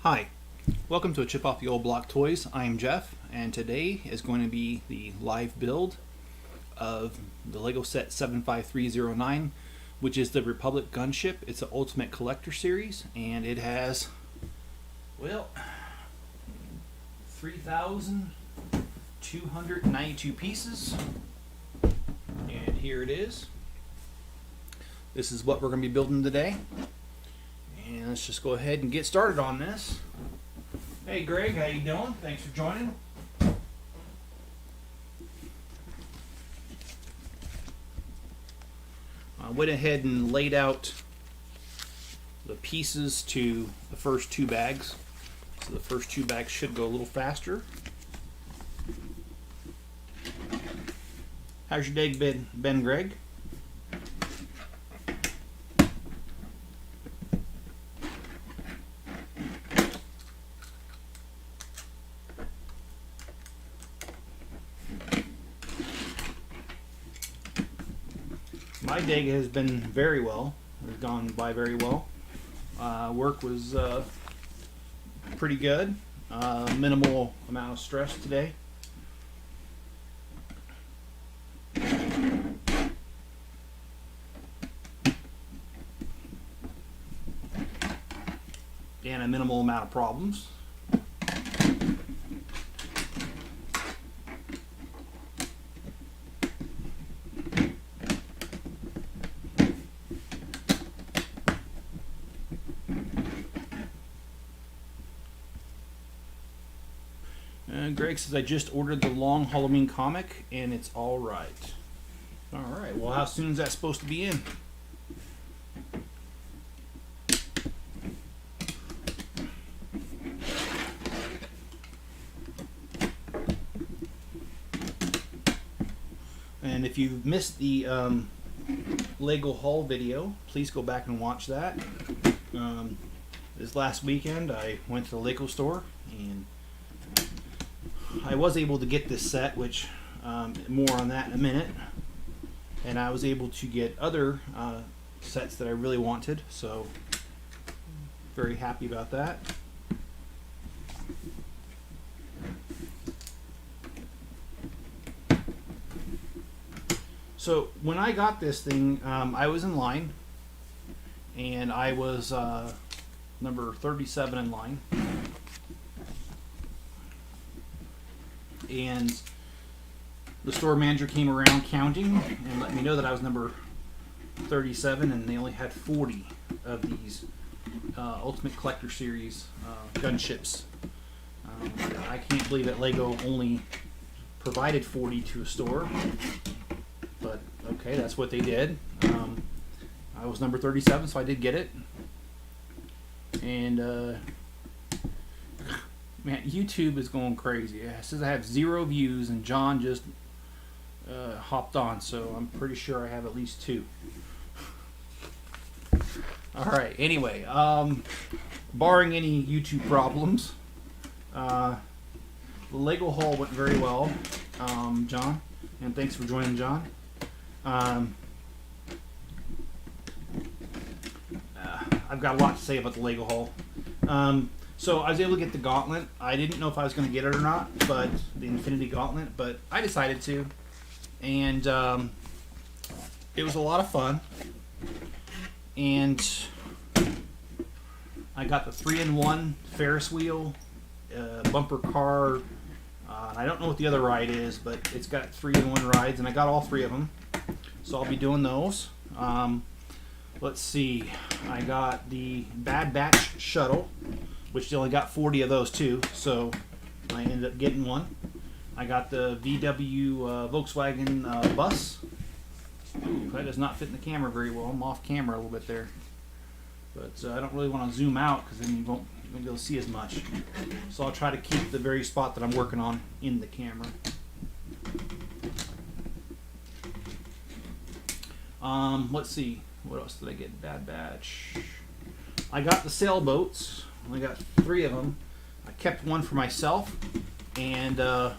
Hi, welcome to a Chip Off the Old Block Toys. I am Jeff, and today is going to be the live build of the Lego set 75309, which is the Republic Gunship. It's an Ultimate Collector Series, and it has, well, 3,292 pieces. And here it is. This is what we're going to be building today. And let's just go ahead and get started on this. Hey Greg, how you doing? Thanks for joining. I went ahead and laid out the pieces to the first two bags. So the first two bags should go a little faster. How's your day been, Greg? My day has been very well. It's gone by very well. Work was pretty good. Minimal amount of stress today. And a minimal amount of problems. Greg says, I just ordered the long Halloween comic and it's all right. All right, well, how soon is that supposed to be in? And if you've missed the Lego haul video, please go back and watch that. This last weekend I went to the Lego store and I was able to get this set, which more on that in a minute, and I was able to get other sets that I really wanted, so very happy about that. So when I got this thing, I was in line, and I was number 37 in line. And the store manager came around counting and let me know that I was number 37, and they only had 40 of these Ultimate Collector Series gunships. I can't believe that Lego only provided 40 to a store, but okay, that's what they did. I was number 37, so I did get it. And man, YouTube is going crazy. It says I have 0 views, and John just hopped on, so I'm pretty sure I have at least 2. Alright, anyway, barring any YouTube problems, the Lego haul went very well, John, and thanks for joining, John. I've got a lot to say about the Lego haul. So I was able to get the gauntlet. I didn't know if I was going to get it or not, but the Infinity Gauntlet, but I decided to. And it was a lot of fun. And I got the 3-in-1 Ferris wheel, bumper car. I don't know what the other ride is, but it's got 3-in-1 rides, and I got all 3 of them. So I'll be doing those. Let's see. I got the Bad Batch shuttle, which they only got 40 of those too, so I ended up getting one. I got the VW Volkswagen bus. Ooh, that does not fit in the camera very well. I'm off camera a little bit there. But I don't really want to zoom out because then you won't be able to see as much. So I'll try to keep the very spot that I'm working on in the camera. Let's see. What else did I get? Bad Batch. I got the sailboats. I got 3 of them. I kept one for myself, and I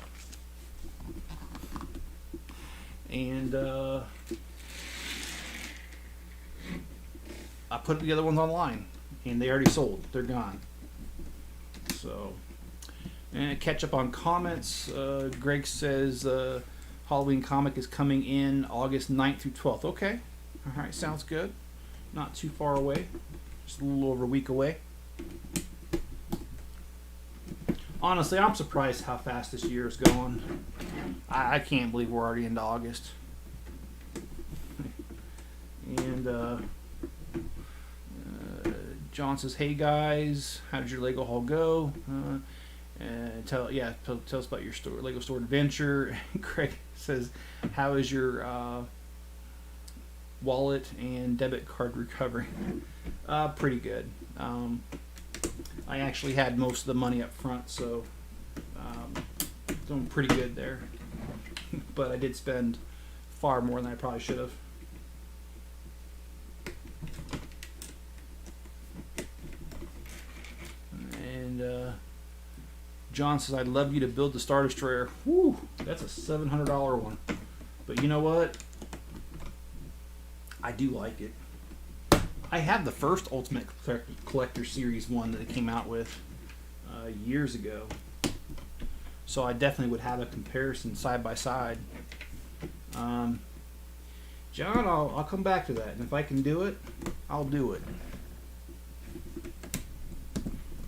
put the other ones online, and they already sold. They're gone. So, and catch up on comments. Greg says Halloween comic is coming in August 9th through 12th. Okay. All right, sounds good. Not too far away. Just a little over a week away. Honestly, I'm surprised how fast this year is going. I can't believe we're already into August. And John says, "Hey guys, how did your Lego haul go? Tell us about your Lego store adventure." Craig says, "How is your wallet and debit card recovering?" Pretty good. I actually had most of the money up front, so doing pretty good there. But I did spend far more than I probably should have. And John says, "I'd love you to build the Star Destroyer." Whew, that's a $700 one. But you know what? I do like it. I have the first Ultimate Collector Series one that it came out with years ago. So I definitely would have a comparison side by side. John, I'll come back to that. And if I can do it, I'll do it.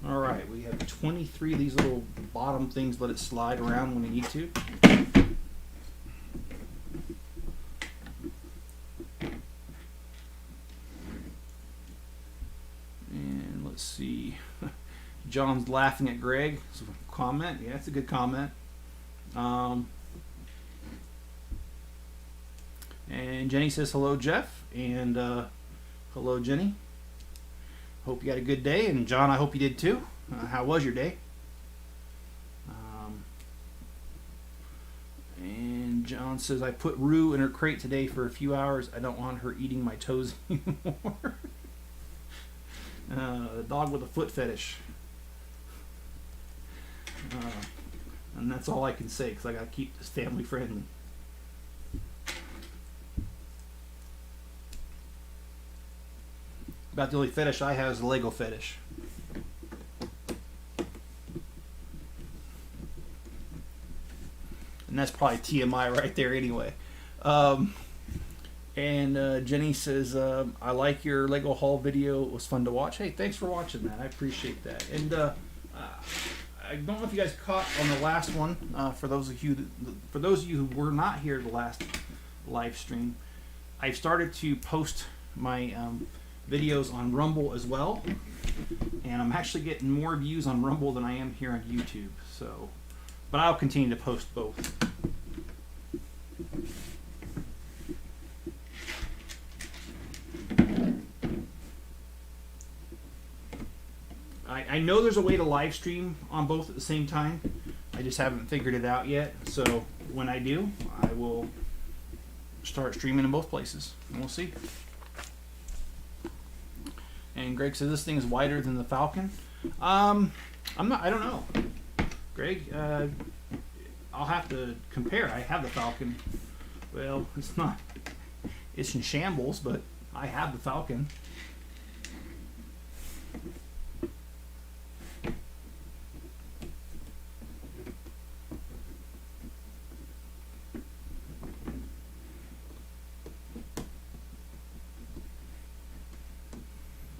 Alright, we have 23 of these little bottom things. Let it slide around when you need to. And let's see. John's laughing at Greg. So comment. Yeah, that's a good comment. And Jenny says, "Hello, Jeff." And hello, Jenny. Hope you had a good day. And John, I hope you did too. How was your day? And John says, "I put Rue in her crate today for a few hours. I don't want her eating my toes anymore." The dog with a foot fetish. And that's all I can say because I got to keep this family friendly. About the only fetish I have is the Lego fetish. And that's probably TMI right there anyway. And Jenny says, "I like your Lego haul video. It was fun to watch." Hey, thanks for watching that. I appreciate that. And I don't know if you guys caught on the last one. For those of you who were not here at the last live stream, I've started to post my videos on Rumble as well, and I'm actually getting more views on Rumble than I am here on YouTube. So, but I'll continue to post both. I know there's a way to live stream on both at the same time. I just haven't figured it out yet. So when I do, I will start streaming in both places, and we'll see. And Greg says this thing is wider than the Falcon. I don't know, Greg. I'll have to compare. I have the Falcon. Well, it's not. It's in shambles, but I have the Falcon.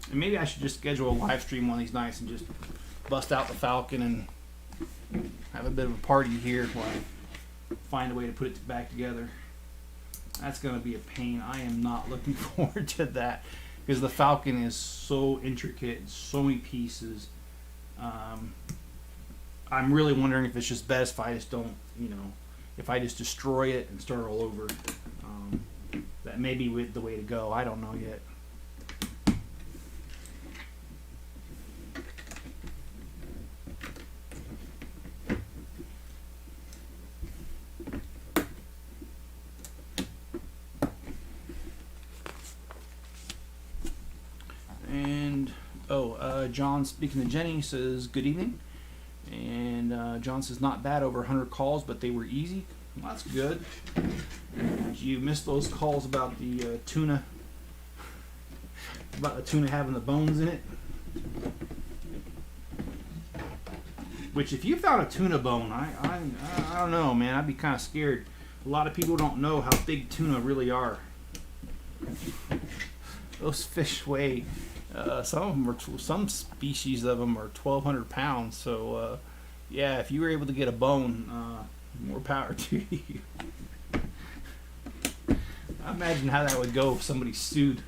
And maybe I should just schedule a live stream one of these nights and just bust out the Falcon and have a bit of a party here while I find a way to put it back together. That's going to be a pain. I am not looking forward to that because the Falcon is so intricate, so many pieces. I'm really wondering if it's just best if I just don't, if I just destroy it and start all over. That may be the way to go. I don't know yet. John, speaking to Jenny, says, "Good evening." And John says, "Not bad, over 100 calls, but they were easy." Well, that's good. Did you miss those calls about the tuna? About the tuna having the bones in it? Which, if you found a tuna bone, I don't know, man. I'd be kind of scared. A lot of people don't know how big tuna really are. Those fish weigh. Some species of them are 1,200 pounds. So, yeah, if you were able to get a bone, more power to you. I imagine how that would go if somebody sued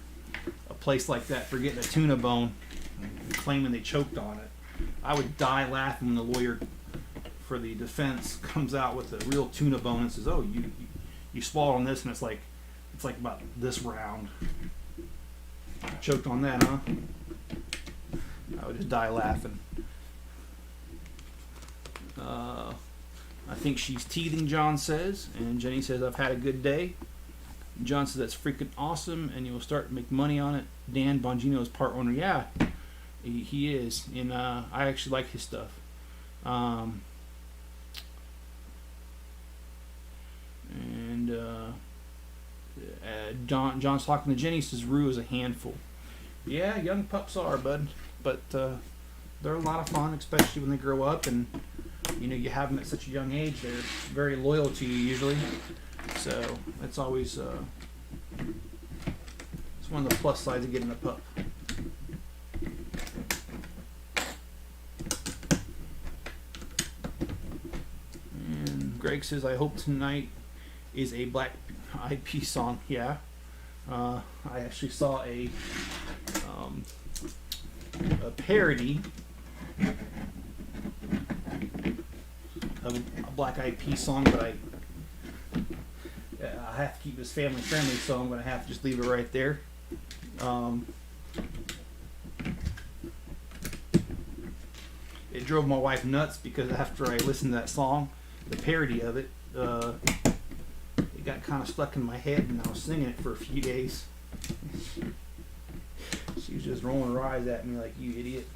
a place like that for getting a tuna bone, claiming they choked on it. I would die laughing when the lawyer for the defense comes out with a real tuna bone and says, "Oh, you swallowed on this, and it's like about this round. Choked on that, huh?" I would just die laughing. I think she's teething, John says, and Jenny says, "I've had a good day." John says, "That's freaking awesome, and you will start to make money on it." Dan Bongino is part owner. Yeah, he is, and I actually like his stuff. John's talking to Jenny. Says Rue is a handful. Yeah, young pups are, bud, but they're a lot of fun, especially when they grow up, and you have them at such a young age. They're very loyal to you usually, so it's always it's one of the plus sides of getting a pup. And Greg says, "I hope tonight is a Black Eyed Peas song." Yeah, I actually saw a parody of a Black Eyed Peas song, but I have to keep this family friendly, so I'm going to have to just leave it right there. It drove my wife nuts because after I listened to that song, the parody of it, it got kind of stuck in my head, and I was singing it for a few days. She was just rolling her eyes at me like, "You idiot."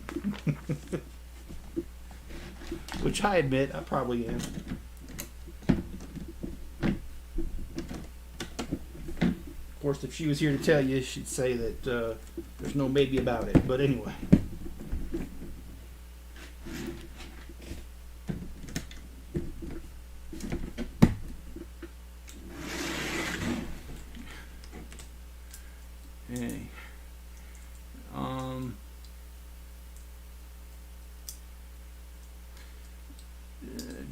Which I admit, I probably am. Of course, if she was here to tell you, she'd say that there's no maybe about it. But anyway. Hey.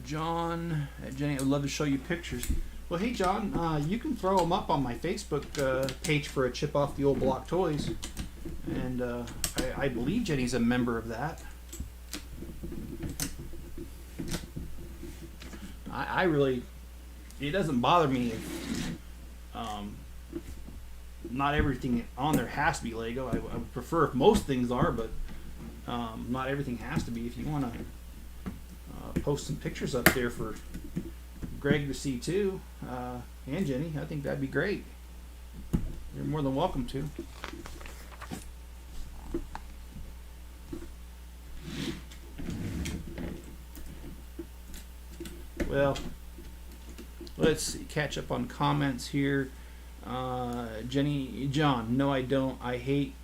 John, Jenny, I would love to show you pictures. Well, hey, John, you can throw them up on my Facebook page for a Chip Off the Old Block Toys. And I believe Jenny's a member of that. I really, it doesn't bother me if not everything on there has to be Lego. I would prefer if most things are, but not everything has to be. If you want to post some pictures up there for Greg to see too, and Jenny, I think that'd be great. You're more than welcome to. Well, let's see, catch up on comments here. John, no I don't. I hate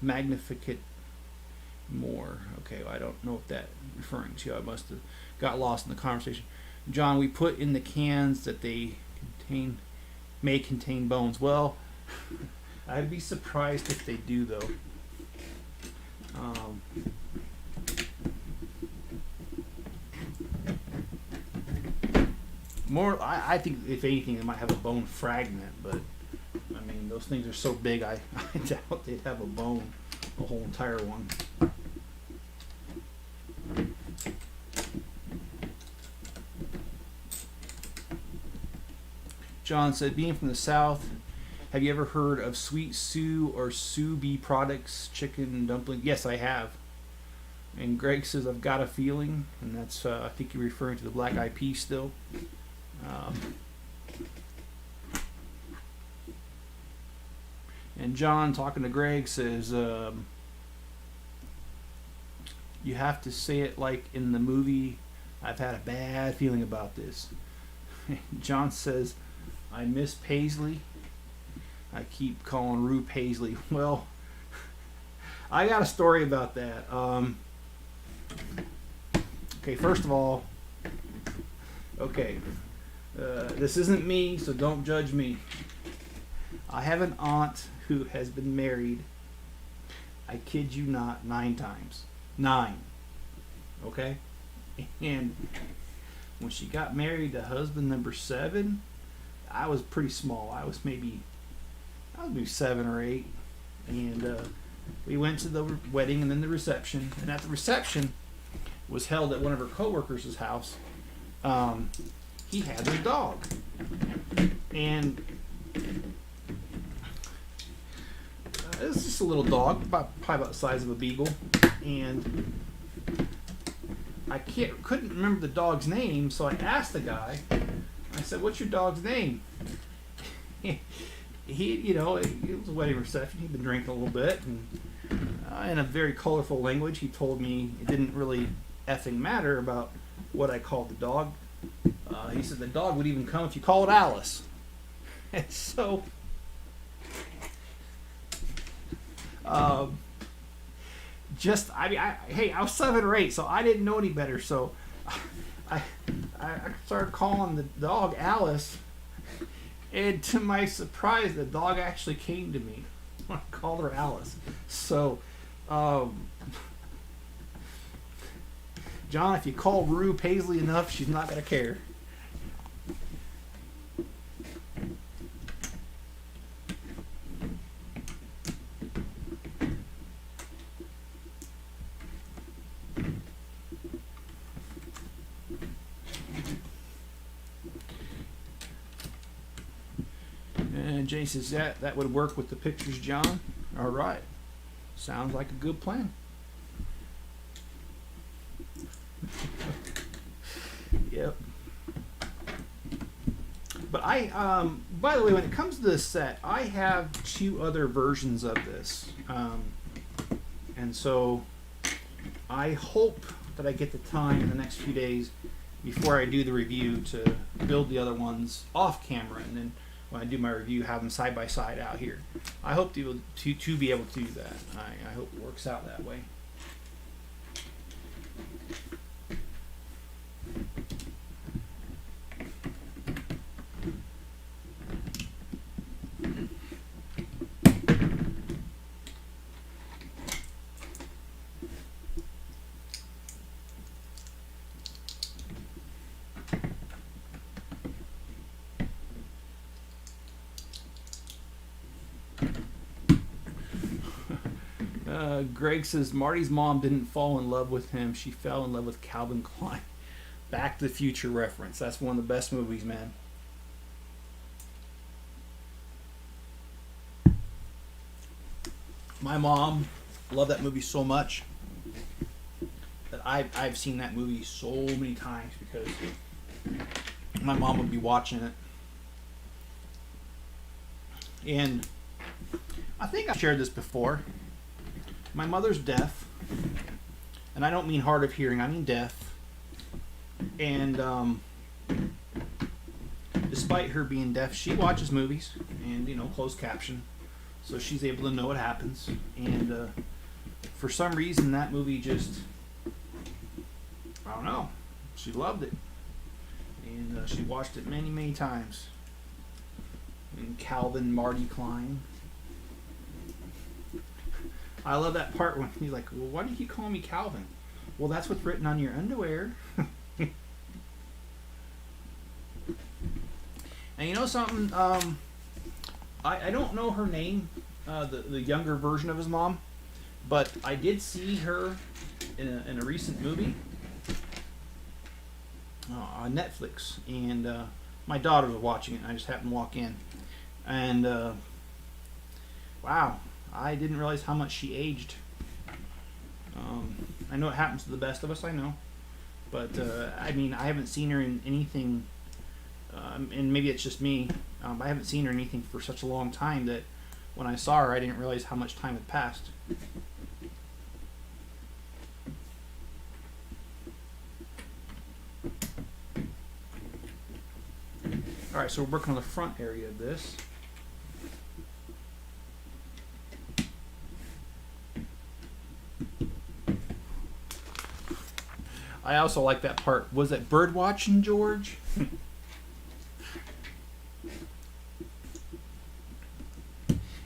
Magnificent more. Okay, well, I don't know what that's referring to. I must have got lost in the conversation. John, we put in the cans that they may contain bones. Well, I'd be surprised if they do, though. I think if anything, they might have a bone fragment, but I mean, those things are so big, I doubt they'd have a bone, a whole entire one. John said, being from the South, have you ever heard of Sweet Sue or Sue Bee products, chicken dumpling? Yes, I have. And Greg says, I've got a feeling, and that's, I think you're referring to the Black Eyed Peas still. And John, talking to Greg, says, you have to say it like in the movie, I've had a bad feeling about this. John says, I miss Paisley. I keep calling Rue Paisley. Well, I got a story about that. Okay, first of all, okay, this isn't me, so don't judge me. I have an aunt who has been married, I kid you not, 9 times. 9. Okay? And when she got married to husband number 7, I was pretty small. I was maybe 7 or 8. And we went to the wedding and then the reception. And at the reception was held at one of her co-workers' house. He had their dog. And it was just a little dog, probably about the size of a beagle. And I couldn't remember the dog's name, so I asked the guy. I said, "What's your dog's name?" He, it was a wedding reception. He'd been drinking a little bit, and in a very colorful language, he told me it didn't really effing matter about what I called the dog. He said the dog would even come if you call it Alice. And so, I was 7 or 8, so I didn't know any better. So I started calling the dog Alice, and to my surprise, the dog actually came to me when I called her Alice. So, John, if you call Rue Paisley enough, she's not going to care. And Jay says that would work with the pictures, John. All right. Sounds like a good plan. Yep. But by the way, when it comes to this set, I have 2 other versions of this. And so I hope that I get the time in the next few days before I do the review to build the other ones off camera, and then when I do my review, have them side by side out here. I hope to be able to do that. I hope it works out that way. Greg says Marty's mom didn't fall in love with him. She fell in love with Calvin Klein. Back to the Future reference. That's one of the best movies, man. My mom loved that movie so much that I've seen that movie so many times because my mom would be watching it. And I think I've shared this before. My mother's deaf, and I don't mean hard of hearing, I mean deaf. And despite her being deaf, she watches movies and, closed caption, so she's able to know what happens. And for some reason, that movie just, I don't know, she loved it. And she watched it many, many times. And Calvin Marty Klein. I love that part when he's like, "Well, why do you call me Calvin?" "Well, that's what's written on your underwear." And you know something? I don't know her name, the younger version of his mom, but I did see her in a recent movie on Netflix, and my daughter was watching it, and I just happened to walk in, and wow. I didn't realize how much she aged. I know it happens to the best of us, I know. But, I haven't seen her in anything, and maybe it's just me, I haven't seen her in anything for such a long time that when I saw her, I didn't realize how much time had passed. Alright, so we're working on the front area of this. I also like that part. Was it bird watching, George?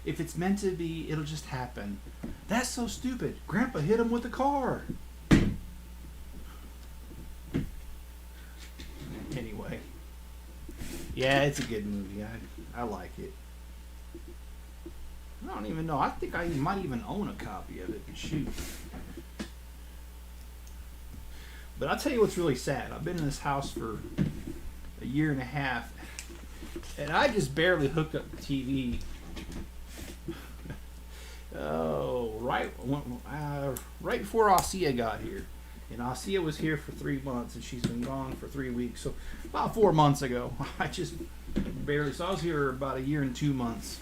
If it's meant to be, it'll just happen. That's so stupid. Grandpa hit him with a car. Anyway. Yeah, it's a good movie. I like it. I don't even know. I think I might even own a copy of it. Shoot. But I'll tell you what's really sad. I've been in this house for a year and a half, and I just barely hooked up the TV. Oh, right before Osea got here. And Osea was here for 3 months, and she's been gone for 3 weeks. So about 4 months ago, I just barely. So I was here about a year and 2 months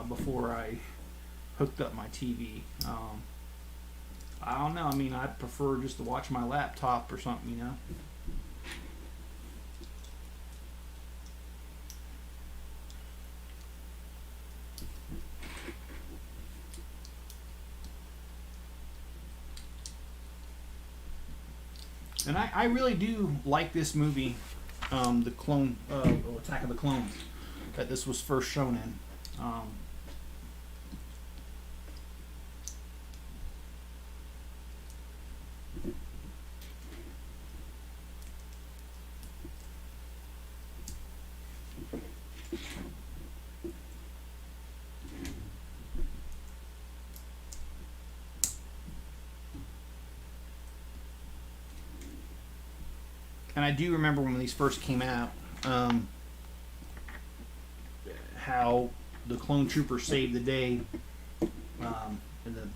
before I hooked up my TV. I don't know. I mean, I prefer just to watch my laptop or something, you know. And I really do like this movie, the Clone, Attack of the Clones, that this was first shown in. And I do remember when these first came out, how the clone trooper saved the day in the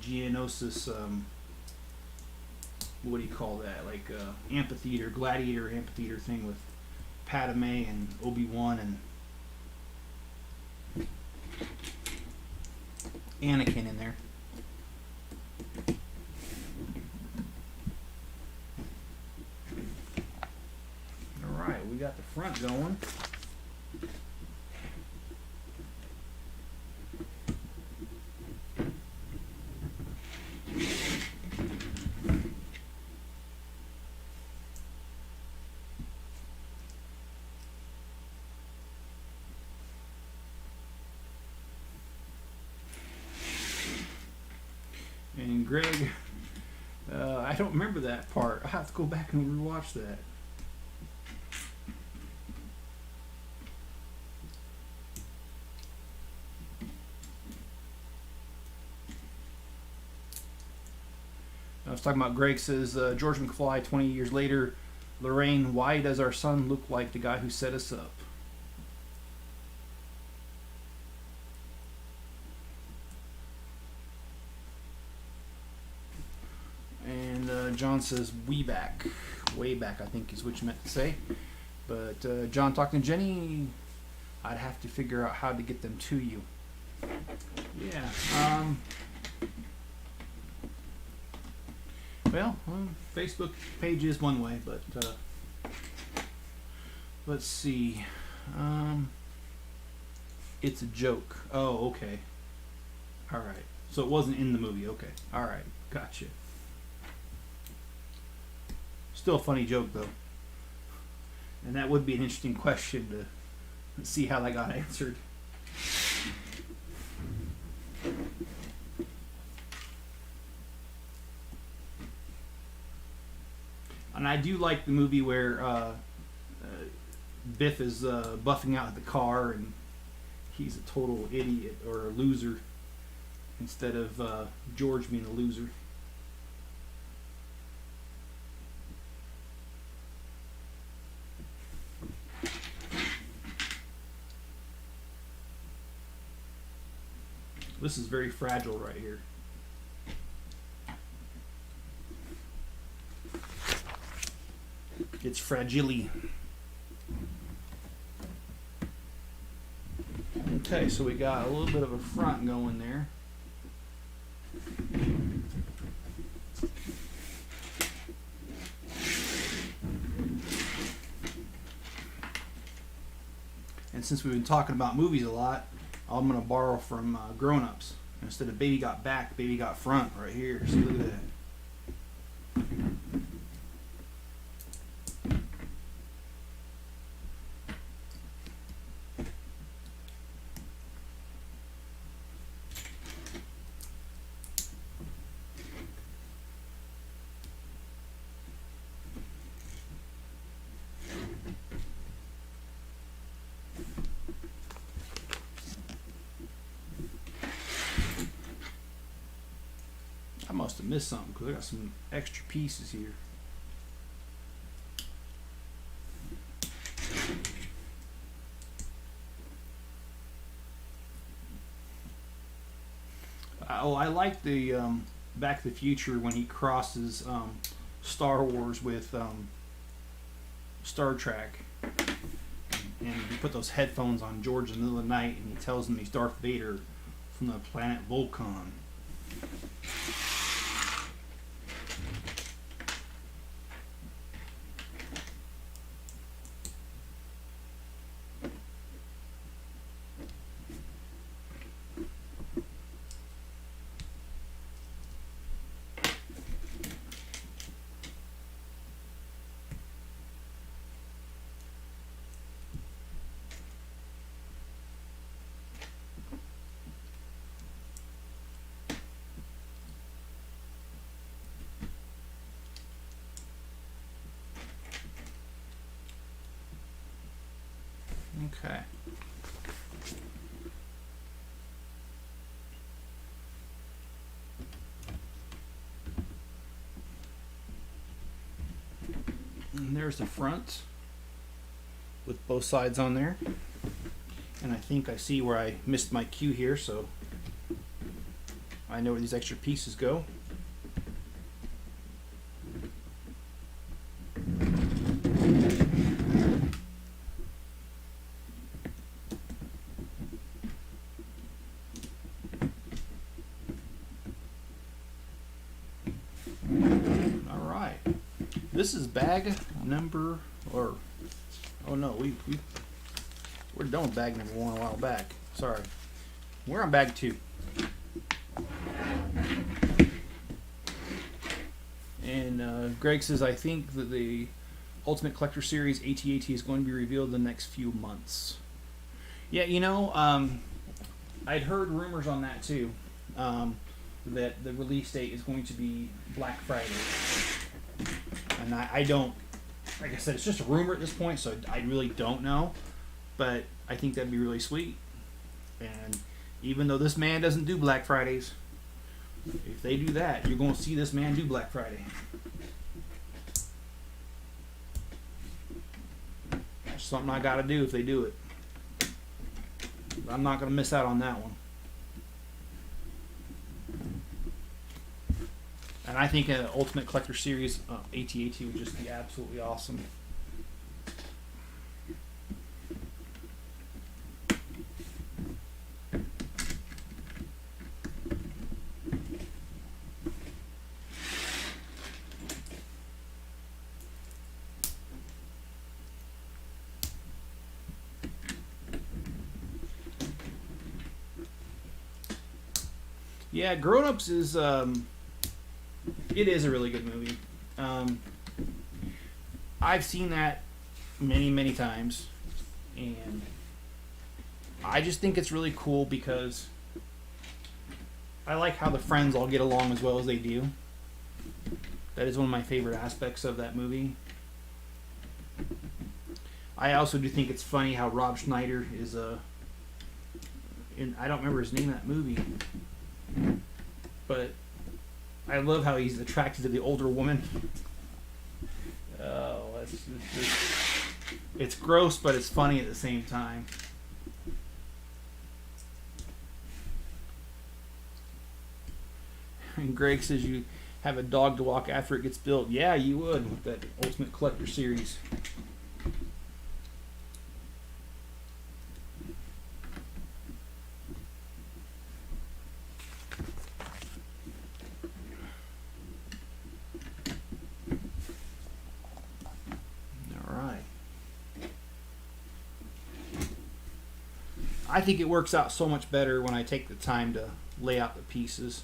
Geonosis, what do you call that? Like gladiator amphitheater thing with Padme and Obi-Wan and Anakin in there. We got the front going. And Greg, I don't remember that part. I have to go back and rewatch that. I was talking about Greg says, George McFly, 20 years later, Lorraine, why does our son look like the guy who set us up? And John says, way back, I think is what you meant to say. But John talking to Jenny, I'd have to figure out how to get them to you. Yeah. Well, Facebook page is one way, but let's see. It's a joke. Oh, okay. All right. So it wasn't in the movie. Okay. All right. Gotcha. Still a funny joke, though. And that would be an interesting question to see how that got answered. And I do like the movie where Biff is buffing out the car and he's a total idiot or a loser instead of George being a loser. This is very fragile right here. It's fragile. Okay, so we got a little bit of a front going there. And since we've been talking about movies a lot, I'm going to borrow from Grown Ups. Instead of baby got back, baby got front right here. See, look at that. must have missed something because I got some extra pieces here. Oh, I like the Back to the Future when he crosses Star Wars with Star Trek. And you put those headphones on George in the middle of the night and he tells him he's Darth Vader from the planet Vulcan. Okay. And there's the front with both sides on there. And I think I see where I missed my cue here, so I know where these extra pieces go. This is bag number, or oh no, we're done with bag number 1 a while back. Sorry, we're on bag 2. And Greg says, I think that the Ultimate Collector Series AT-AT is going to be revealed in the next few months. Yeah, you know, I'd heard rumors on that too, that the release date is going to be Black Friday. And I don't, like I said, it's just a rumor at this point, so I really don't know. But I think that'd be really sweet. And even though this man doesn't do Black Fridays, if they do that, you're going to see this man do Black Friday. That's something I got to do if they do it. I'm not going to miss out on that one. And I think an Ultimate Collector Series AT-AT would just be absolutely awesome. Yeah, Grown Ups is... it is a really good movie. I've seen that many times, and I just think it's really cool because I like how the friends all get along as well as they do. That is one of my favorite aspects of that movie. I also do think it's funny how Rob Schneider is I don't remember his name in that movie, but I love how he's attracted to the older woman. Oh, it's gross, but it's funny at the same time. And Greg says you have a dog to walk after it gets built. Yeah, you would with that Ultimate Collector Series. I think it works out so much better when I take the time to lay out the pieces,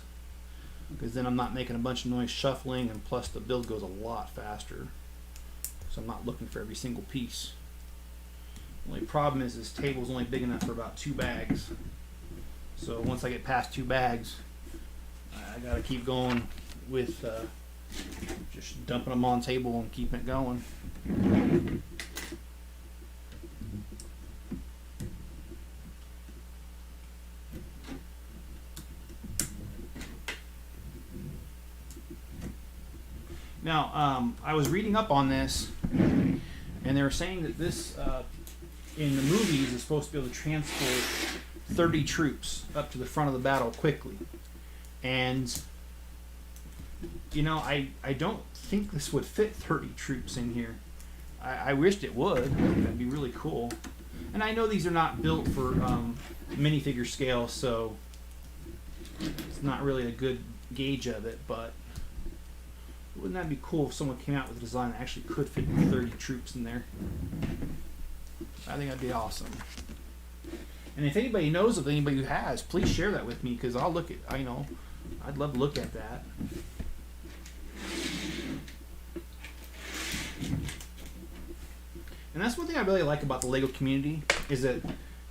because then I'm not making a bunch of noise shuffling, and plus the build goes a lot faster, so I'm not looking for every single piece. The only problem is this table's only big enough for about 2 bags, so once I get past 2 bags I gotta keep going with just dumping them on the table and keeping it going. Now, I was reading up on this, and they were saying that this, in the movies, is supposed to be able to transport 30 troops up to the front of the battle quickly. And, you know, I don't think this would fit 30 troops in here. I wished it would. That'd be really cool. And I know these are not built for minifigure scale, so it's not really a good gauge of it, but wouldn't that be cool if someone came out with a design that actually could fit 30 troops in there? I think that'd be awesome. And if anybody knows of anybody who has, please share that with me, because I'll look at, I'd love to look at that. And that's one thing I really like about the LEGO community, is that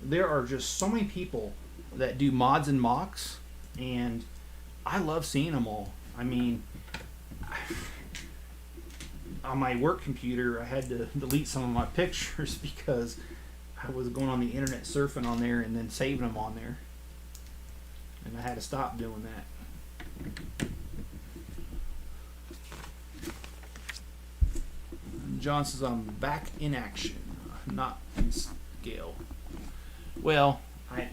there are just so many people that do mods and mocks, and I love seeing them all. I mean, on my work computer, I had to delete some of my pictures because I was going on the internet surfing on there and then saving them on there. And I had to stop doing that. John says I'm back in action, not in scale. Well, I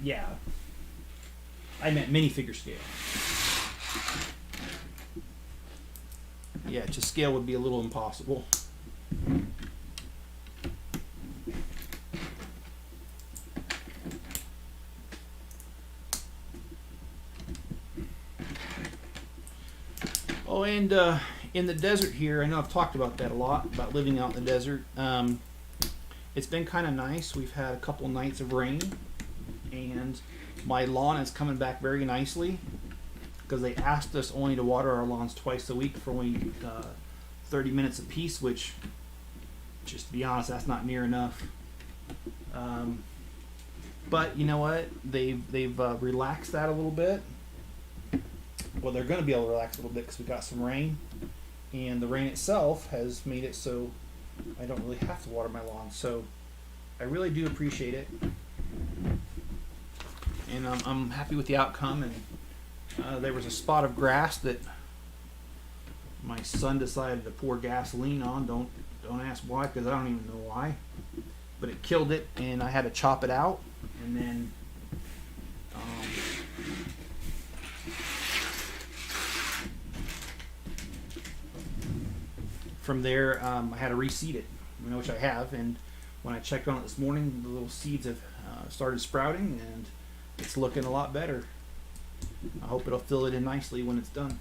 meant minifigure scale. Yeah, to scale would be a little impossible. Oh, and in the desert here, I know I've talked about that a lot, about living out in the desert. It's been kind of nice. We've had a couple nights of rain, and my lawn is coming back very nicely, because they asked us only to water our lawns twice a week for only 30 minutes apiece, which, just to be honest, that's not near enough. But you know what? They've relaxed that a little bit. Well, they're going to be able to relax a little bit because we got some rain, and the rain itself has made it so I don't really have to water my lawn. So I really do appreciate it, and I'm happy with the outcome. And there was a spot of grass that my son decided to pour gasoline on. Don't ask why, because I don't even know why. But it killed it, and I had to chop it out, and then from there I had to reseed it, which I have. And when I checked on it this morning, the little seeds have started sprouting, and it's looking a lot better. I hope it'll fill it in nicely when it's done.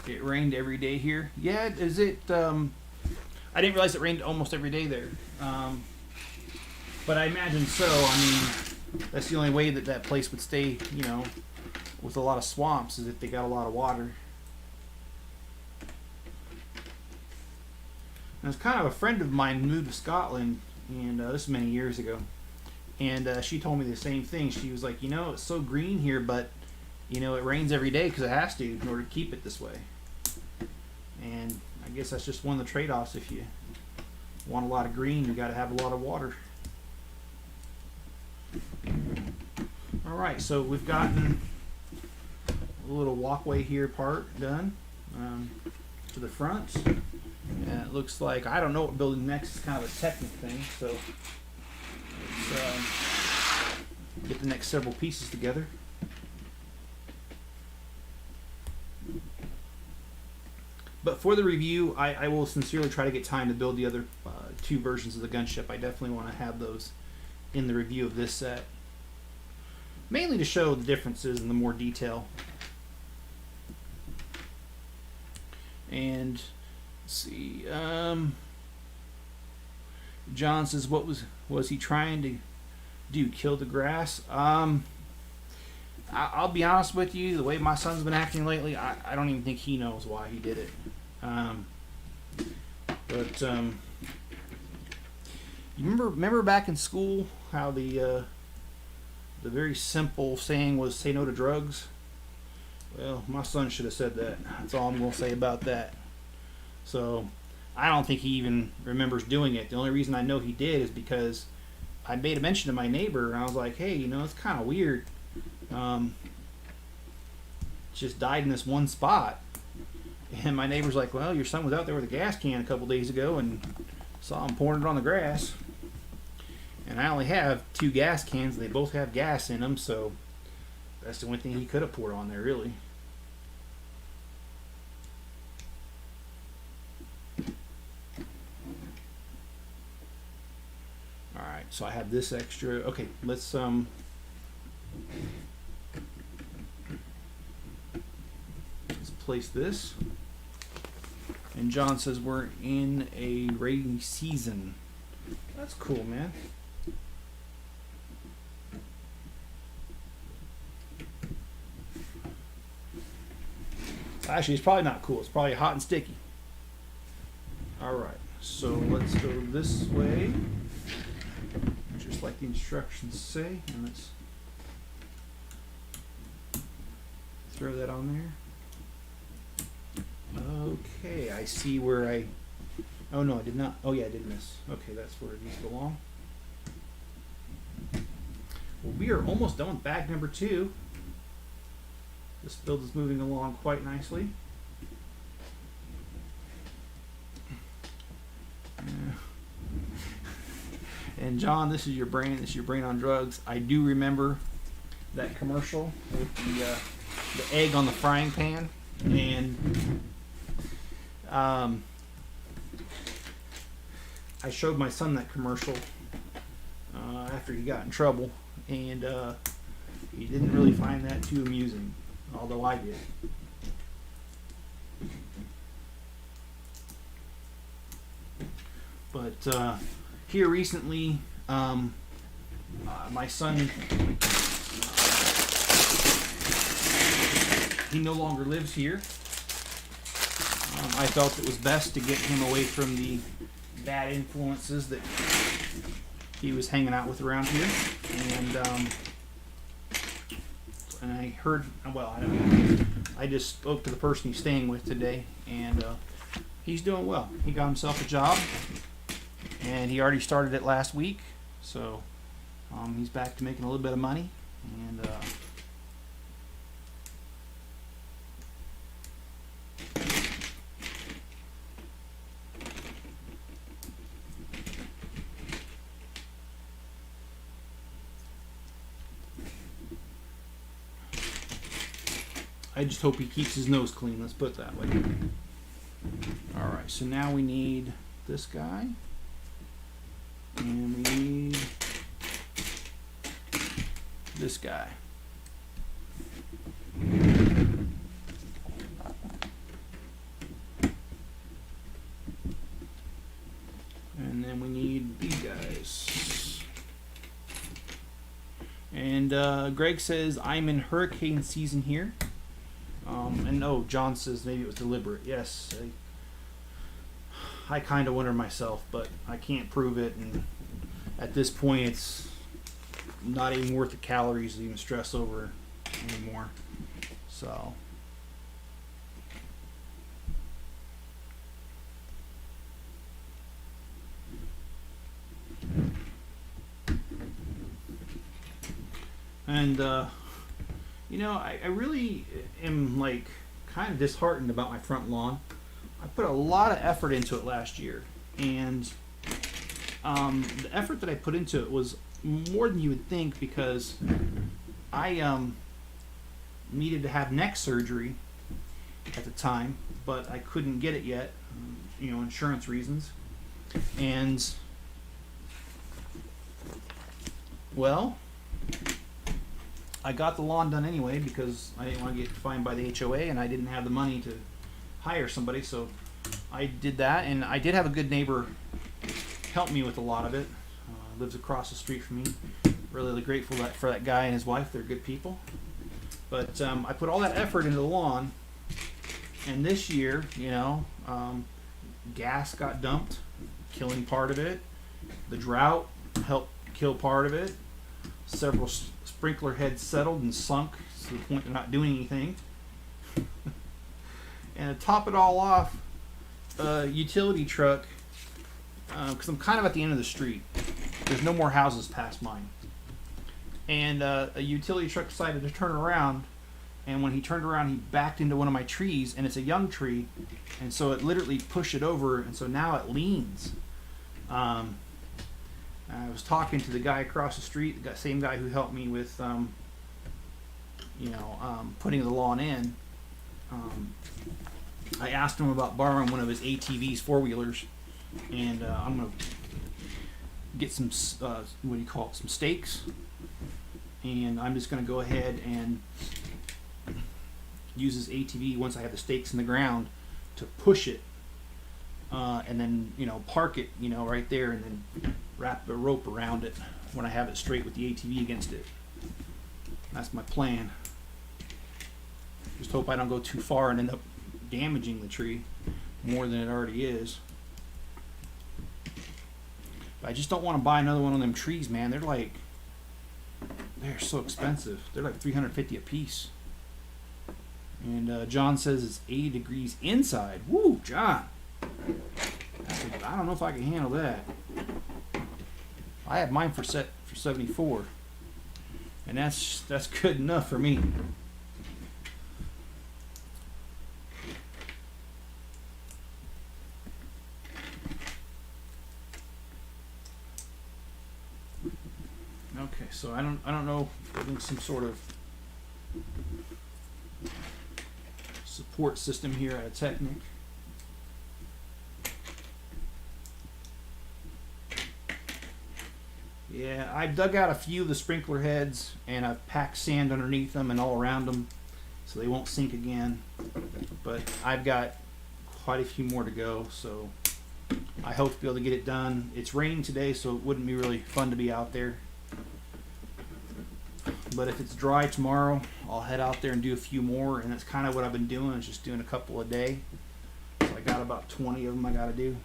It rained every day here. Yeah, is it? I didn't realize it rained almost every day there. But I imagine so. I mean, that's the only way that that place would stay, with a lot of swamps, is if they got a lot of water. And it's kind of a friend of mine moved to Scotland, and this is many years ago. And she told me the same thing. She was like, it's so green here, but, it rains every day because it has to in order to keep it this way. And I guess that's just one of the trade-offs. If you want a lot of green, you got to have a lot of water. Alright, so we've gotten a little walkway here part done to the front. And it looks like, I don't know what building next, is kind of a technical thing, so let's get the next several pieces together. But for the review, I will sincerely try to get time to build the other two versions of the gunship. I definitely want to have those in the review of this set. Mainly to show the differences and the more detail. And let's see. John says, what was he trying to do? Kill the grass? I'll be honest with you, the way my son's been acting lately, I don't even think he knows why he did it. You remember back in school how the very simple saying was, say no to drugs? Well, my son should have said that. That's all I'm going to say about that. So, I don't think he even remembers doing it. The only reason I know he did is because I made a mention to my neighbor, and I was like, hey, you know, it's kind of weird. Just died in this one spot. And my neighbor's like, well, your son was out there with a gas can a couple days ago and saw him pouring it on the grass. And I only have 2 gas cans. They both have gas in them, so that's the only thing he could have poured on there, really. Alright, so I have this extra. Okay, let's place this. And John says we're in a rainy season. That's cool, man. Actually, it's probably not cool. It's probably hot and sticky. Alright, so let's go this way, just like the instructions say, and let's throw that on there. Okay, I see where I... Oh no, I did not. Oh yeah, I did miss. Okay, that's where these belong. Well, we are almost done with bag number 2. This build is moving along quite nicely. And John, this is your brain. This is your brain on drugs. I do remember that commercial with the egg on the frying pan, and I showed my son that commercial after he got in trouble, and he didn't really find that too amusing, although I did. But here recently, my son, he no longer lives here. I felt it was best to get him away from the bad influences that he was hanging out with around here, and I heard, well, I don't know, I just spoke to the person he's staying with today, and he's doing well. He got himself a job, and he already started it last week, so he's back to making a little bit of money, and I just hope he keeps his nose clean, let's put it that way. Alright, so now we need this guy. And we need this guy. And then we need these guys. And Greg says, I'm in hurricane season here. And no, John says maybe it was deliberate. Yes, I kind of wonder myself, but I can't prove it. And at this point, it's not even worth the calories to even stress over anymore. So. And, you know, I really am, like, kind of disheartened about my front lawn. I put a lot of effort into it last year, and the effort that I put into it was more than you would think, because I needed to have neck surgery at the time, but I couldn't get it yet, you know, insurance reasons. And, well, I got the lawn done anyway because I didn't want to get fined by the HOA, and I didn't have the money to hire somebody, so I did that. And I did have a good neighbor help me with a lot of it. Lives across the street from me. Really grateful for that guy and his wife. They're good people. But I put all that effort into the lawn, and this year, you know, gas got dumped, killing part of it. The drought helped kill part of it. Several sprinkler heads settled and sunk to the point they're not doing anything. And to top it all off, a utility truck, because I'm kind of at the end of the street. There's no more houses past mine. And a utility truck decided to turn around, and when he turned around, he backed into one of my trees, and it's a young tree, and so it literally pushed it over, and so now it leans. I was talking to the guy across the street, the same guy who helped me with, putting the lawn in. I asked him about borrowing one of his ATVs, four-wheelers, and I'm going to get some, some stakes, and I'm just going to go ahead and use his ATV once I have the stakes in the ground to push it, and then, park it, right there, and then wrap the rope around it when I have it straight with the ATV against it. That's my plan. Just hope I don't go too far and end up damaging the tree more than it already is. But I just don't want to buy another one of them trees, man. They're so expensive. They're like $350 a piece. And John says it's 80 degrees inside. Woo, John. I don't know if I can handle that. I have mine for 74, and that's good enough for me. Okay, so I don't know if there's some sort of support system here at a Technic. Yeah, I've dug out a few of the sprinkler heads, and I've packed sand underneath them and all around them so they won't sink again. But I've got quite a few more to go, so I hope to be able to get it done. It's raining today, so it wouldn't be really fun to be out there. But if it's dry tomorrow, I'll head out there and do a few more, and that's kind of what I've been doing, is just doing a couple a day. So I got about 20 of them I got to do.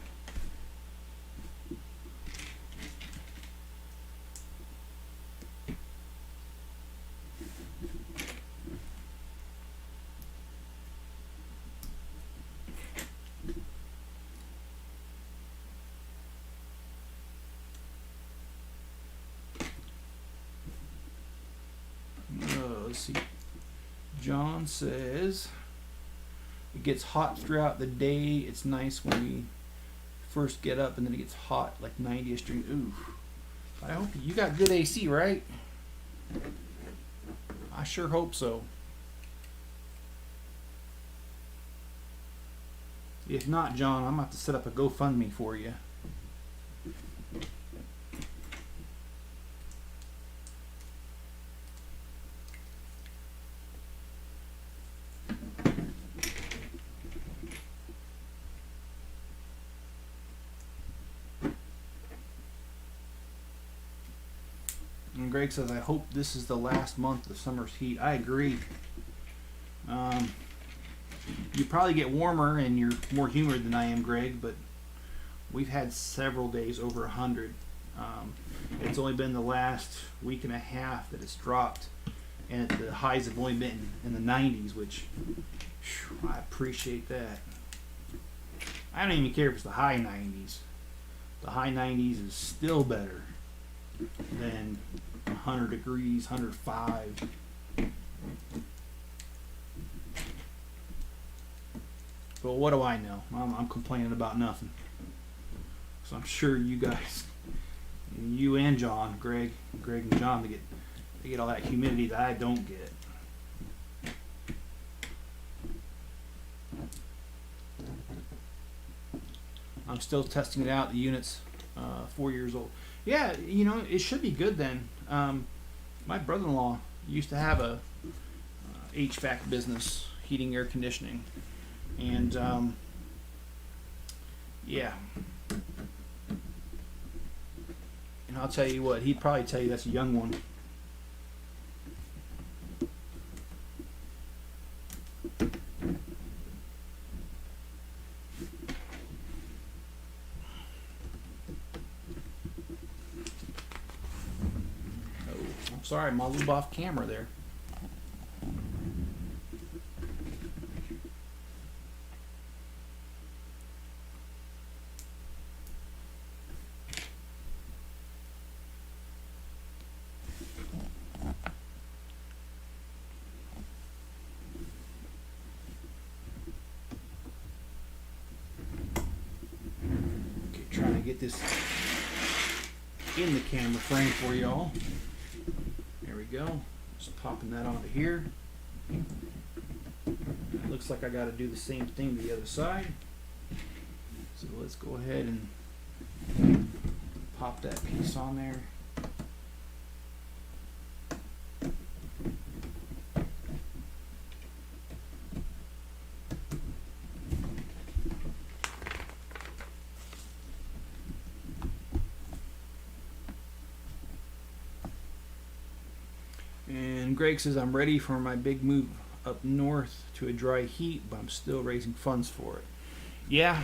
Let's see. John says it gets hot throughout the day. It's nice when we first get up, and then it gets hot like 90ish during. Ooh, I hope you got good AC, right? I sure hope so. If not, John, I'm gonna have to set up a GoFundMe for you. And Greg says, I hope this is the last month of summer's heat. I agree. You probably get warmer and you're more humid than I am, Greg, but we've had several days over 100. It's only been the last week and a half that it's dropped, and the highs have only been in the 90s, which I appreciate that. I don't even care if it's the high 90s. The high 90s is still better than 100 degrees, 105. But what do I know? I'm complaining about nothing. So I'm sure you guys, you and John, Greg and John, they get all that humidity that I don't get. I'm still testing it out. The unit's 4 years old. Yeah, it should be good then. My brother-in-law used to have a HVAC business, heating, air conditioning, and yeah. And I'll tell you what, he'd probably tell you that's a young one. Sorry, my little off camera there. of get this in the camera frame for y'all. There we go. Just popping that onto here. It looks like I got to do the same thing to the other side. So let's go ahead and pop that piece on there. And Greg says, I'm ready for my big move up north to a dry heat, but I'm still raising funds for it. Yeah,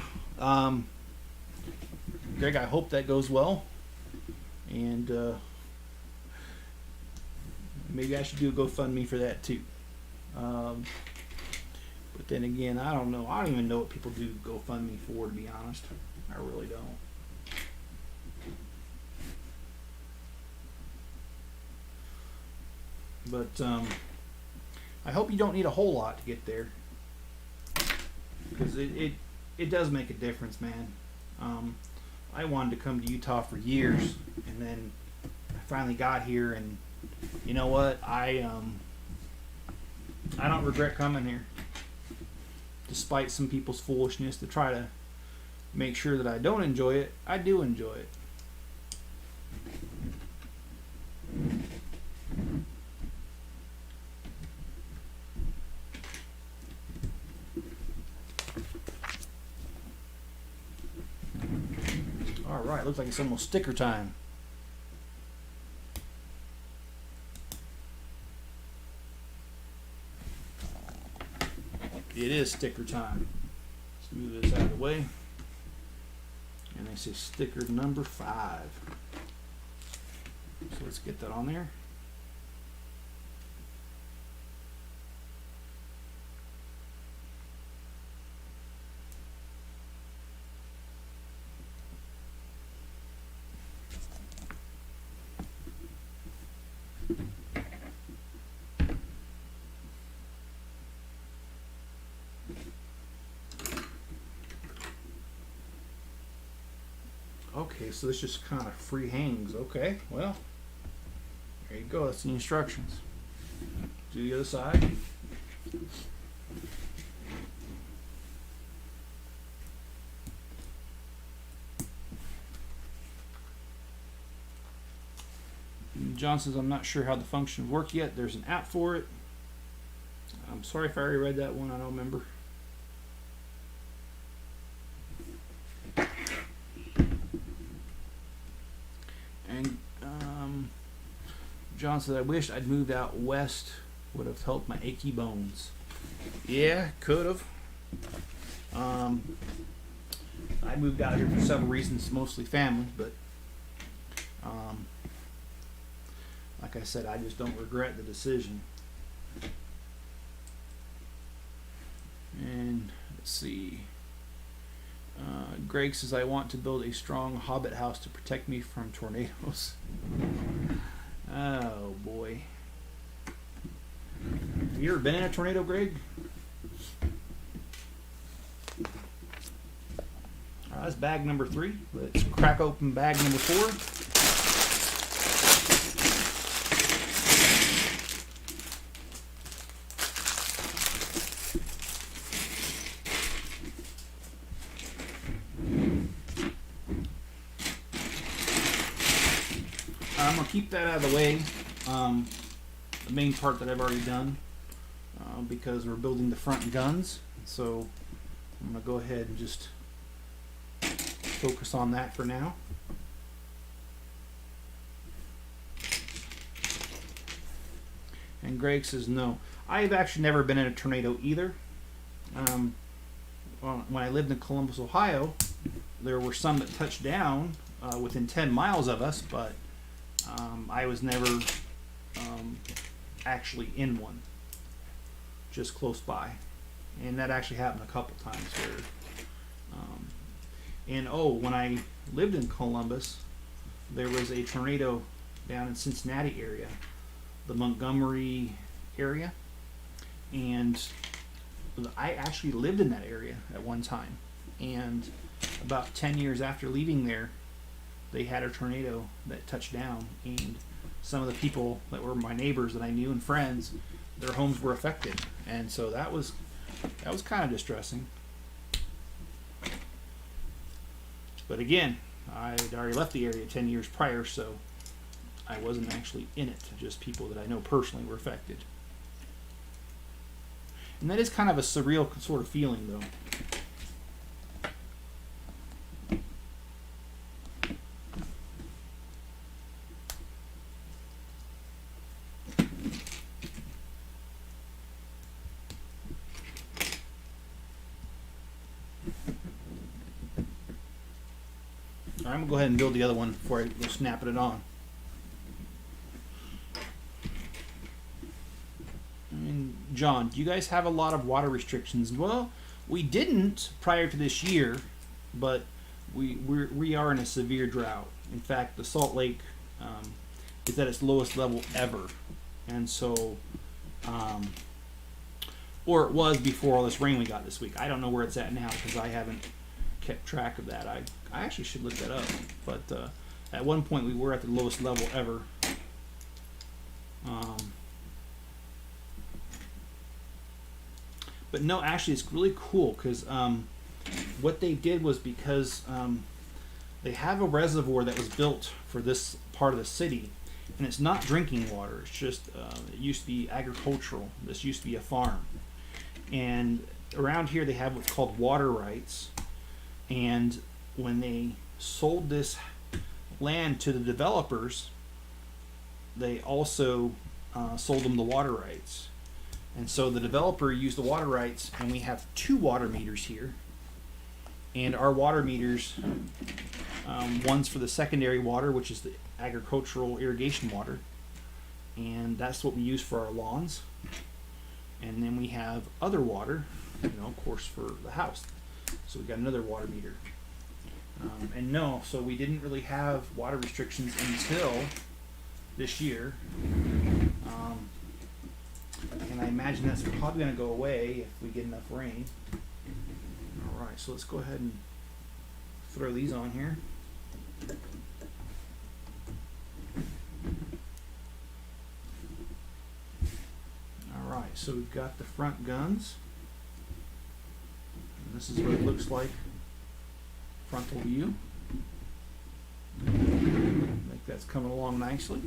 Greg, I hope that goes well. And maybe I should do a GoFundMe for that too. But then again, I don't know. I don't even know what people do GoFundMe for, to be honest. I really don't. But I hope you don't need a whole lot to get there, because it does make a difference, man. I wanted to come to Utah for years, and then I finally got here, and you know what? I don't regret coming here, despite some people's foolishness to try to make sure that I don't enjoy it. I do enjoy it. Alright, looks like it's almost sticker time. It is sticker time. Let's move this out of the way. And they say sticker number 5. So let's get that on there. Okay, so this just kind of free hangs. Okay, well, there you go. That's the instructions. Do the other side. And John says, I'm not sure how the function work yet. There's an app for it. I'm sorry if I already read that one. I don't remember. John said, I wish I'd moved out west. Would have helped my achy bones. Yeah, could have. I moved out here for several reasons, mostly family, but like I said, I just don't regret the decision. And let's see. Greg says, I want to build a strong hobbit house to protect me from tornadoes. Oh boy. Have you ever been in a tornado, Greg? Alright, that's bag number 3. Let's crack open bag number 4. I'm going to keep that out of the way, the main part that I've already done, because we're building the front guns. So I'm going to go ahead and just focus on that for now. And Greg says, no. I've actually never been in a tornado either. When I lived in Columbus, Ohio, there were some that touched down within 10 miles of us, but I was never actually in one, just close by. And that actually happened a couple times where when I lived in Columbus, there was a tornado down in Cincinnati area, the Montgomery area, and I actually lived in that area at one time, and about 10 years after leaving there, they had a tornado that touched down, and some of the people that were my neighbors that I knew and friends, their homes were affected, and so that was kind of distressing. But again, I'd already left the area 10 years prior, so I wasn't actually in it. Just people that I know personally were affected. And that is kind of a surreal sort of feeling, though. I'm going to go ahead and build the other one before I go snapping it on. John, do you guys have a lot of water restrictions? Well, we didn't prior to this year, but we are in a severe drought. In fact, the Salt Lake is at its lowest level ever, and so, or it was before all this rain we got this week. I don't know where it's at now because I haven't kept track of that. I actually should look that up, but at one point we were at the lowest level ever. But no, actually, it's really cool because what they did was because they have a reservoir that was built for this part of the city, and it's not drinking water. It's just it used to be agricultural. This used to be a farm, and around here they have what's called water rights. And when they sold this land to the developers, they also sold them the water rights. And so the developer used the water rights, and we have 2 water meters here. And our water meters, one's for the secondary water, which is the agricultural irrigation water, and that's what we use for our lawns. And then we have other water, of course, for the house. So we got another water meter. And no, so we didn't really have water restrictions until this year. And I imagine that's probably going to go away if we get enough rain. Alright, so let's go ahead and throw these on here. Alright, so we've got the front guns. And this is what it looks like frontal view. I think that's coming along nicely.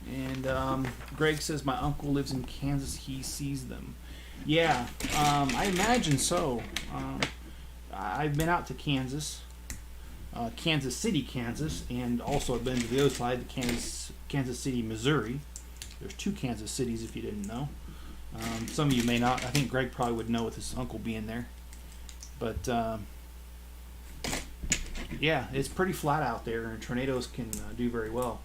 And Greg says, my uncle lives in Kansas, he sees them. Yeah, I imagine so. I've been out to Kansas, Kansas City, Kansas, and also I've been to the other side, Kansas City, Missouri. There's 2 Kansas cities if you didn't know. Some of you may not. I think Greg probably would know with his uncle being there. But yeah, it's pretty flat out there, and tornadoes can do very well.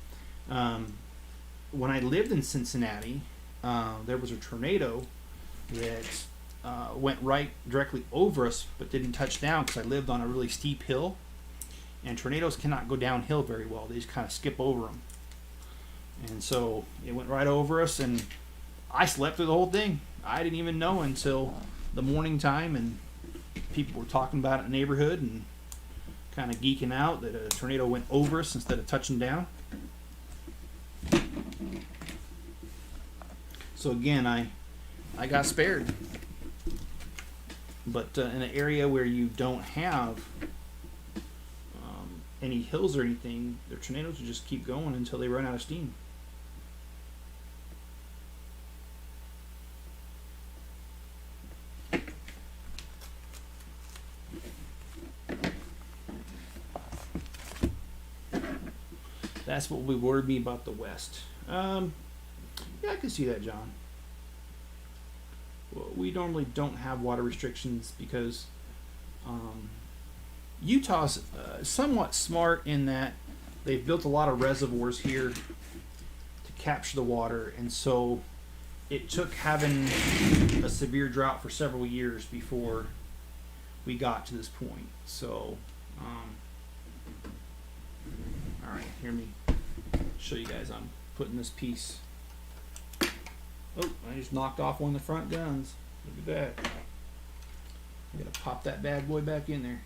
When I lived in Cincinnati, there was a tornado that went right directly over us but didn't touch down because I lived on a really steep hill, and tornadoes cannot go downhill very well. They just kind of skip over them. And so it went right over us, and I slept through the whole thing. I didn't even know until the morning time, and people were talking about it in the neighborhood and kind of geeking out that a tornado went over us instead of touching down. So again, I got spared. But in an area where you don't have any hills or anything, the tornadoes will just keep going until they run out of steam. That's what would worry me about the West. Yeah, I can see that, John. Well, we normally don't have water restrictions because Utah's somewhat smart in that they've built a lot of reservoirs here to capture the water, and so it took having a severe drought for several years before we got to this point. So, all right, hear me show you guys. I'm putting this piece. Oh, I just knocked off one of the front guns. Look at that. I'm gonna pop that bad boy back in there.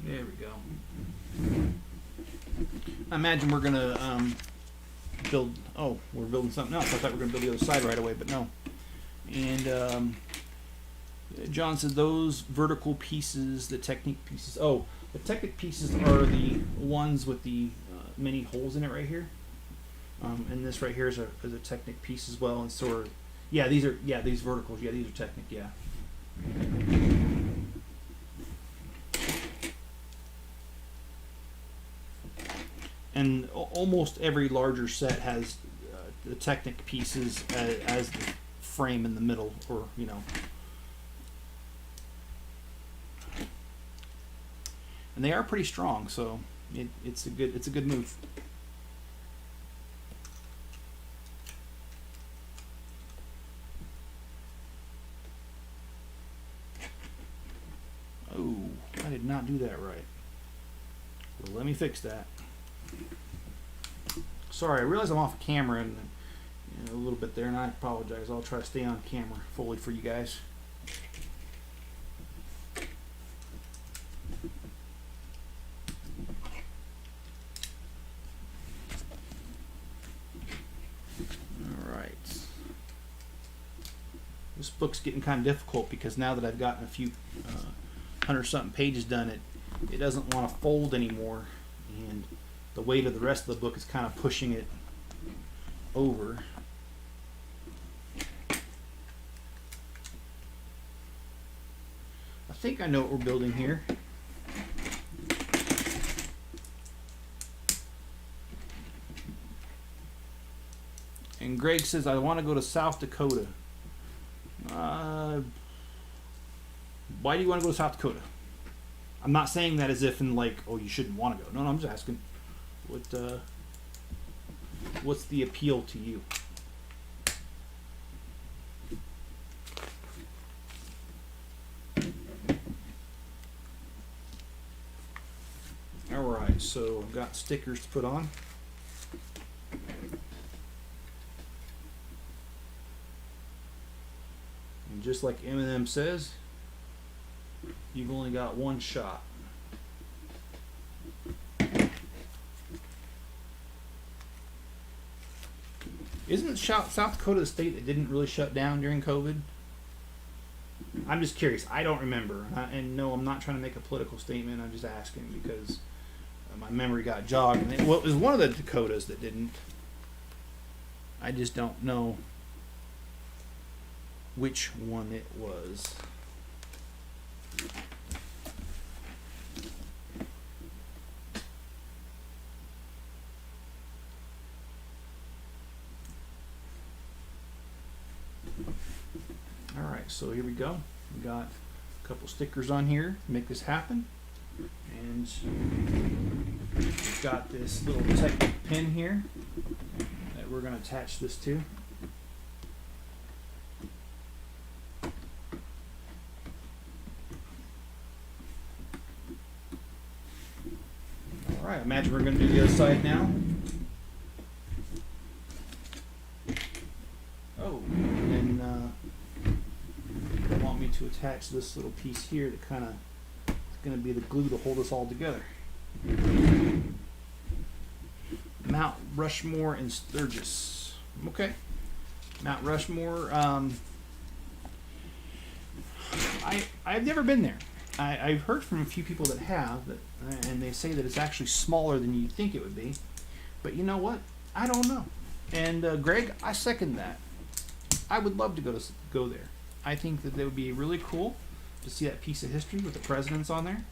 There we go. I imagine we're gonna build. Oh, we're building something else. I thought we were gonna build the other side right away, but no. And John said those vertical pieces, the Technic pieces. Oh, the Technic pieces are the ones with the many holes in it right here. And this right here is a Technic piece as well. And sort of, yeah, these verticals. Yeah, these are Technic. Yeah. And almost every larger set has the Technic pieces as the frame in the middle, or you know. And they are pretty strong, so it's a good move. Oh, I did not do that right. Well, let me fix that. Sorry, I realize I'm off camera and a little bit there, and I apologize. I'll try to stay on camera fully for you guys. Alright. This book's getting kind of difficult because now that I've gotten a few 100-something pages done, it doesn't want to fold anymore, and the weight of the rest of the book is kind of pushing it over. I think I know what we're building here. And Greg says, I want to go to South Dakota. Why do you want to go to South Dakota? I'm not saying that as if in like, oh, you shouldn't want to go. No, I'm just asking, what's the appeal to you? All right, so I've got stickers to put on. And just like Eminem says, you've only got one shot. Isn't South Dakota the state that didn't really shut down during COVID? I'm just curious. I don't remember. And no, I'm not trying to make a political statement. I'm just asking because my memory got jogged. And it was one of the Dakotas that didn't. I just don't know which one it was. Alright, so here we go. We got a couple stickers on here to make this happen. And we've got this little Technic pin here that we're going to attach this to. Alright, imagine we're going to do the other side now. Oh, and then they want me to attach this little piece here that kind of is going to be the glue to hold us all together. Mount Rushmore and Sturgis. Okay. Mount Rushmore. I've never been there. I've heard from a few people that have, and they say that it's actually smaller than you'd think it would be. But you know what? I don't know. And Greg, I second that. I would love to go there. I think that would be really cool to see that piece of history with the presidents on there.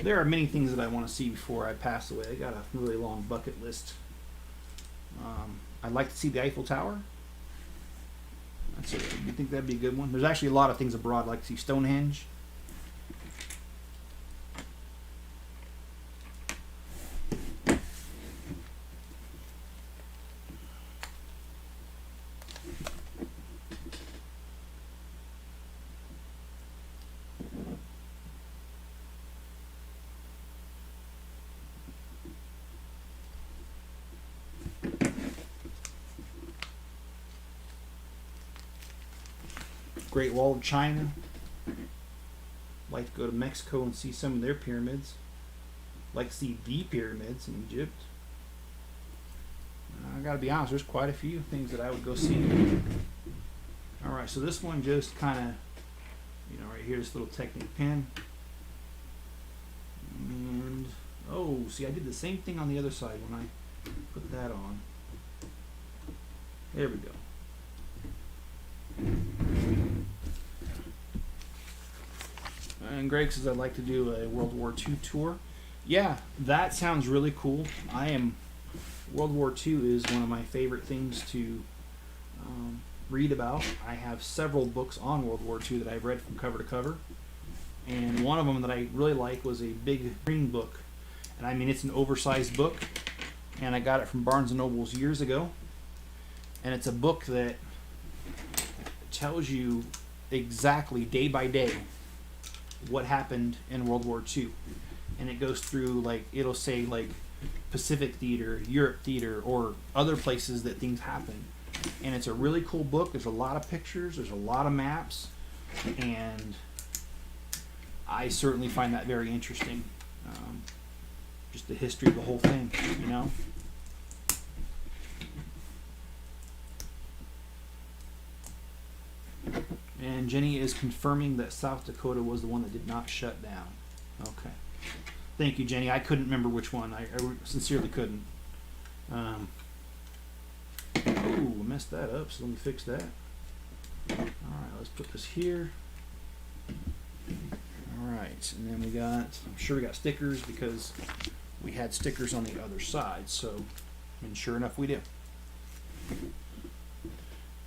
There are many things that I want to see before I pass away. I got a really long bucket list. I'd like to see the Eiffel Tower. You think that'd be a good one? There's actually a lot of things abroad. I'd like to see Stonehenge. Great Wall of China. Like to go to Mexico and see some of their pyramids. Like to see the pyramids in Egypt. I gotta be honest, there's quite a few things that I would go see. Alright, so this one just kind of, you know, right here, this little Technic pen. And, oh, see, I did the same thing on the other side when I put that on. There we go. And Greg says I'd like to do a World War II tour. Yeah, that sounds really cool. World War II is one of my favorite things to read about. I have several books on World War II that I've read from cover to cover. And one of them that I really like was a big green book. And I mean, it's an oversized book. And I got it from Barnes & Noble's years ago. And it's a book that tells you exactly, day by day, what happened in World War II. And it goes through, like, it'll say, like, Pacific Theater, Europe Theater, or other places that things happen. And it's a really cool book. There's a lot of pictures, there's a lot of maps, and I certainly find that very interesting. Just the history of the whole thing, you know? And Jenny is confirming that South Dakota was the one that did not shut down. Okay. Thank you, Jenny. I couldn't remember which one. I sincerely couldn't. Oh, I messed that up, so let me fix that. Alright, let's put this here. Alright, and then we got, I'm sure we got stickers because we had stickers on the other side, so, and sure enough we do.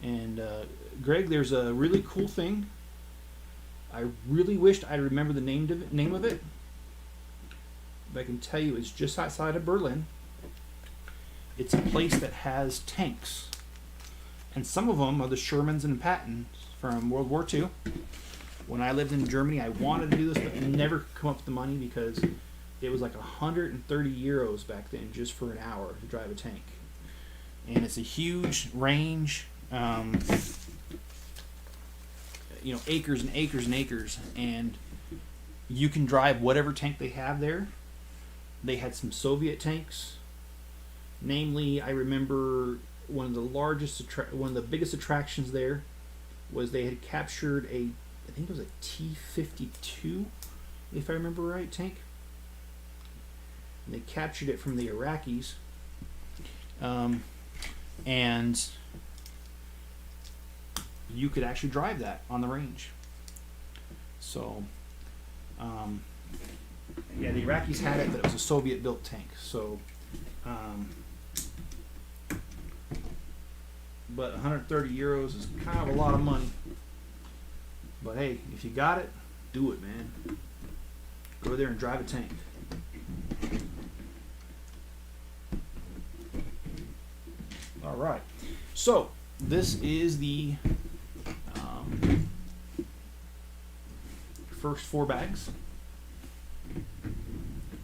And Greg, there's a really cool thing. I really wished I remember the name of it. But I can tell you it's just outside of Berlin. It's a place that has tanks. And some of them are the Shermans and Pattons from World War II. When I lived in Germany, I wanted to do this, but never come up with the money because it was like 130 euros back then just for an hour to drive a tank. And it's a huge range. You know, acres and acres and acres, and you can drive whatever tank they have there. They had some Soviet tanks, namely, I remember one of the biggest attractions there was they had captured I think it was a T-52, if I remember right, tank. And they captured it from the Iraqis, and you could actually drive that on the range. So, yeah, the Iraqis had it, but it was a Soviet-built tank. So, but 130 euros is kind of a lot of money. But hey, if you got it, do it, man. Go there and drive a tank. All right. So this is the first 4 bags.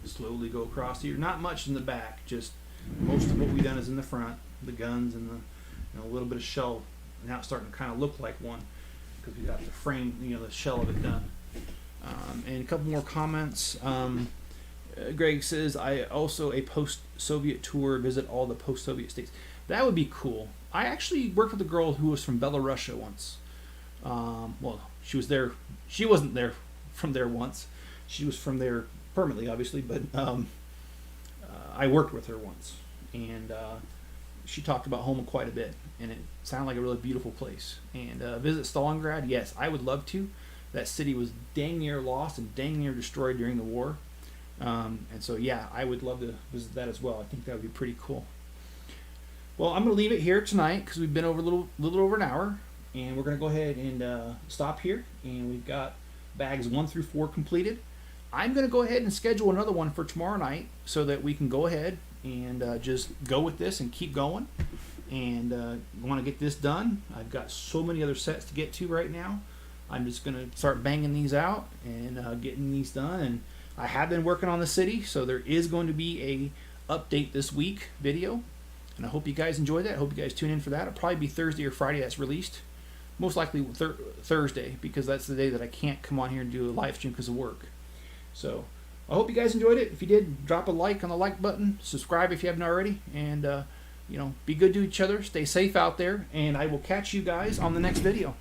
Slowly go across here. Not much in the back. Just most of what we've done is in the front. The guns and a little bit of shell. Now it's starting to kind of look like one because we got the frame, the shell of it done. And a couple more comments. Greg says, I also a post-Soviet tour, visit all the post-Soviet states. That would be cool. I actually worked with a girl who was from Belarus once. Well, she was there. She wasn't there from there once. She was from there permanently, obviously, but I worked with her once. And she talked about home quite a bit, and it sounded like a really beautiful place. And visit Stalingrad, yes, I would love to. That city was dang near lost and dang near destroyed during the war. And so, yeah, I would love to visit that as well. I think that would be pretty cool. Well, I'm going to leave it here tonight because we've been over a little over an hour. And we're going to go ahead and stop here. And we've got bags 1 through 4 completed. I'm going to go ahead and schedule another one for tomorrow night so that we can go ahead and just go with this and keep going. And want to get this done. I've got so many other sets to get to right now. I'm just going to start banging these out and getting these done. And I have been working on the city, so there is going to be a update this week video. And I hope you guys enjoy that. I hope you guys tune in for that. It'll probably be Thursday or Friday that's released. most likely Thursday, because that's the day that I can't come on here and do a live stream because of work. So I hope you guys enjoyed it. If you did, drop a like on the like button, subscribe if you haven't already, and you know, be good to each other, stay safe out there, and I will catch you guys on the next video.